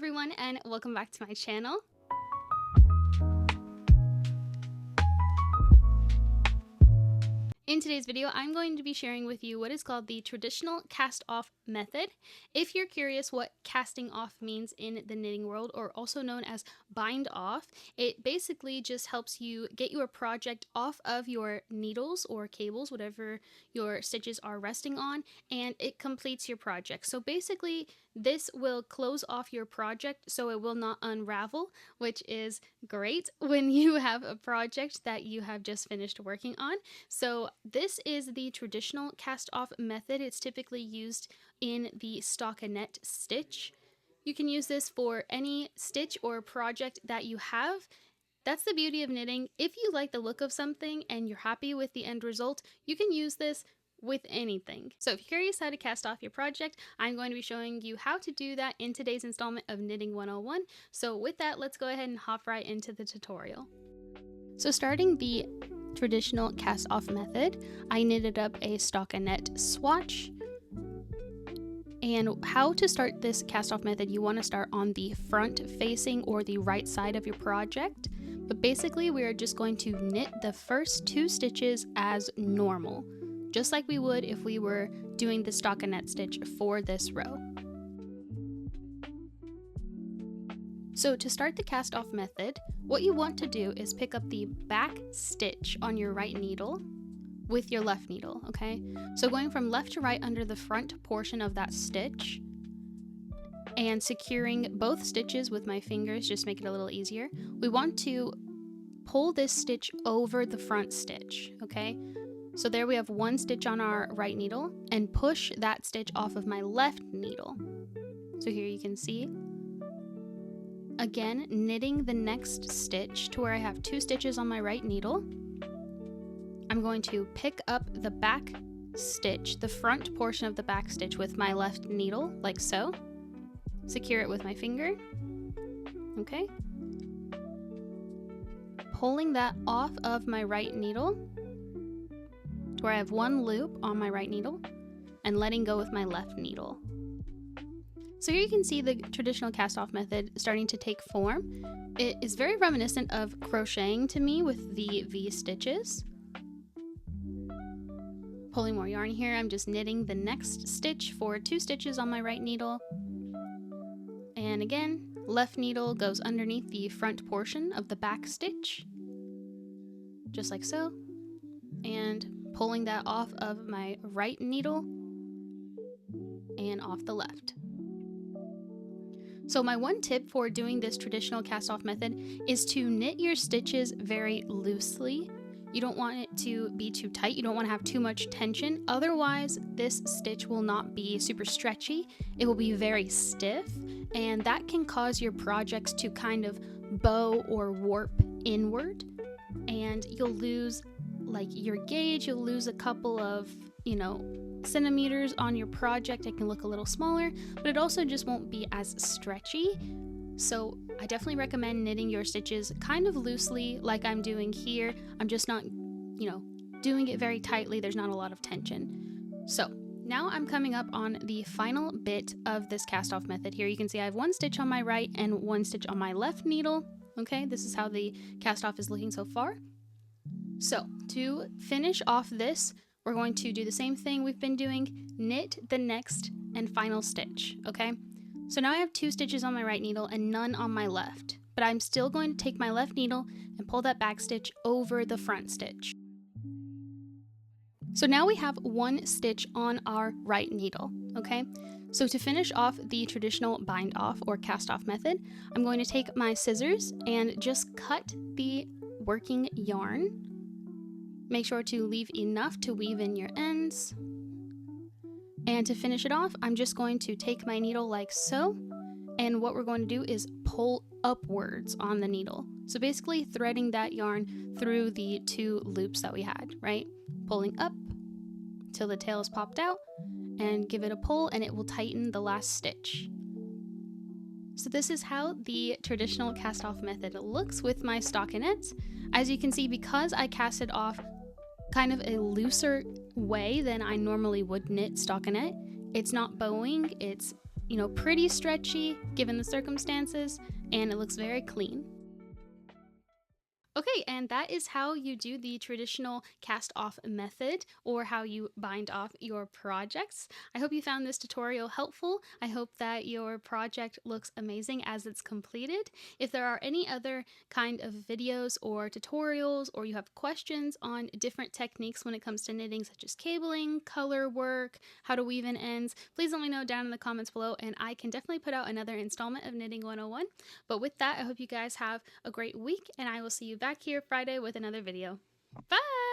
everyone, and welcome back to my channel. In today's video, I'm going to be sharing with you what is called the traditional cast-off method. If you're curious what casting off means in the knitting world, or also known as bind off, it basically just helps you get your project off of your needles or cables, whatever your stitches are resting on, and it completes your project. So basically, this will close off your project so it will not unravel, which is great when you have a project that you have just finished working on. So this is the traditional cast-off method. It's typically used in the stockinette stitch. You can use this for any stitch or project that you have. That's the beauty of knitting. If you like the look of something and you're happy with the end result, you can use this with anything. So if you're curious how to cast off your project, I'm going to be showing you how to do that in today's installment of Knitting 101. So with that, let's go ahead and hop right into the tutorial. So starting the traditional cast off method, I knitted up a stockinette swatch. And how to start this cast off method, you want to start on the front facing or the right side of your project. But basically we are just going to knit the first 2 stitches as normal, just like we would if we were doing the stockinette stitch for this row. So to start the cast off method, what you want to do is pick up the back stitch on your right needle with your left needle, okay? So going from left to right under the front portion of that stitch and securing both stitches with my fingers, just make it a little easier. We want to pull this stitch over the front stitch, okay? So there we have 1 stitch on our right needle, and push that stitch off of my left needle. So here you can see, again, knitting the next stitch to where I have 2 stitches on my right needle. I'm going to pick up the back stitch, the front portion of the back stitch with my left needle, like so. Secure it with my finger, okay? Pulling that off of my right needle, where I have 1 loop on my right needle, and letting go with my left needle. So here you can see the traditional cast off method starting to take form. It is very reminiscent of crocheting to me with the V stitches. Pulling more yarn here, I'm just knitting the next stitch for 2 stitches on my right needle. And again, left needle goes underneath the front portion of the back stitch, just like so. And pulling that off of my right needle and off the left. So my one tip for doing this traditional cast off method is to knit your stitches very loosely. You don't want it to be too tight. You don't want to have too much tension. Otherwise, this stitch will not be super stretchy. It will be very stiff, and that can cause your projects to kind of bow or warp inward, and you'll lose like your gauge. You'll lose a couple of, centimeters on your project. It can look a little smaller, but it also just won't be as stretchy. So I definitely recommend knitting your stitches kind of loosely like I'm doing here. I'm just not, doing it very tightly. There's not a lot of tension. So now I'm coming up on the final bit of this cast off method. Here you can see I have 1 stitch on my right and 1 stitch on my left needle. Okay, this is how the cast off is looking so far. So to finish off this, we're going to do the same thing we've been doing, knit the next and final stitch, okay? So now I have 2 stitches on my right needle and none on my left, but I'm still going to take my left needle and pull that back stitch over the front stitch. So now we have 1 stitch on our right needle, okay? So to finish off the traditional bind off or cast off method, I'm going to take my scissors and just cut the working yarn. Make sure to leave enough to weave in your ends. And to finish it off, I'm just going to take my needle like so, and what we're going to do is pull upwards on the needle. So basically threading that yarn through the 2 loops that we had, right? Pulling up till the tail is popped out, and give it a pull and it will tighten the last stitch. So this is how the traditional cast off method looks with my stockinettes. As you can see, because I cast it off kind of a looser way than I normally would knit stockinette, it's not bowing, it's you know, pretty stretchy given the circumstances, and it looks very clean. Okay, and that is how you do the traditional cast off method, or how you bind off your projects. I hope you found this tutorial helpful. I hope that your project looks amazing as it's completed. If there are any other kind of videos or tutorials, or you have questions on different techniques when it comes to knitting, such as cabling, color work, how to weave in ends, please let me know down in the comments below, and I can definitely put out another installment of Knitting 101. But with that, I hope you guys have a great week, and I will see you back here Friday with another video. Bye!